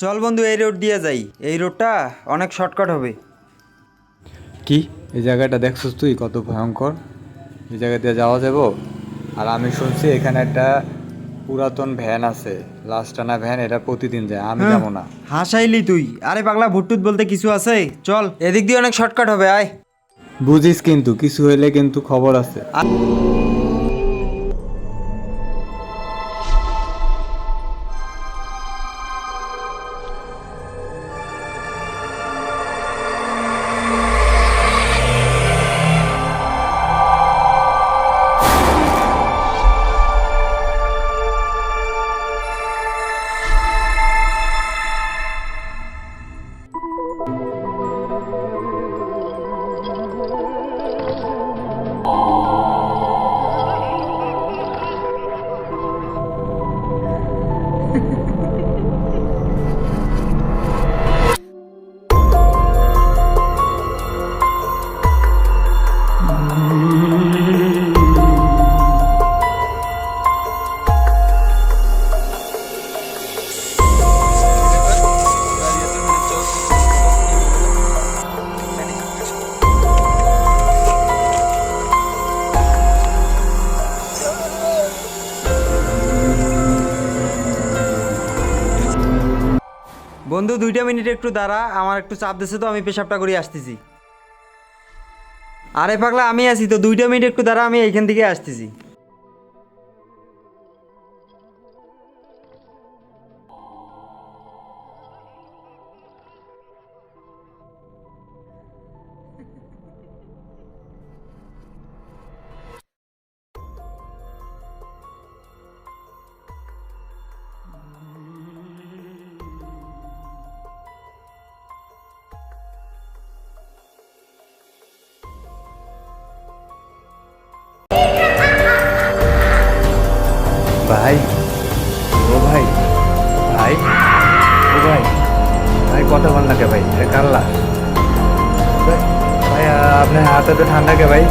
চল বন্ধু এই রোড দিয়ে যাই, এই রোডটা অনেক শর্টকাট হবে। কি এই জায়গাটা দেখছিস তুই কত ভয়ঙ্কর? এই জায়গা দিয়ে যাওয়া যাবো? আর আমি শুনছি এখানে একটা পুরাতন ভ্যান আছে, লাস্টানা ভ্যান, এটা প্রতিদিন যায়, আমি যাবো না। হাসাইলি তুই? আরে পাগলা, ভুট্টুত বলতে কিছু আছে, চল এদিক দিয়ে অনেক শর্টকাট হবে, আয়। বুঝিস কিন্তু কিছু হইলে কিন্তু খবর আছে। বন্ধু 2 মিনিট একটু দাঁড়া, আমার একটু চাপ দিছে তো, আমি পেশাবটা করে আসতেছি। আরে পাগলা, আমি আছি তো, 2 মিনিট একটু দাঁড়া, আমি এইখান থেকে আসতেছি। ভাই, ও ভাই, ভাই, ও ভাই, ভাই কথা বল না কে ভাই, এটা কাল্লা ভাই, আপনার হাতে তো ঠান্ডা কে ভাই?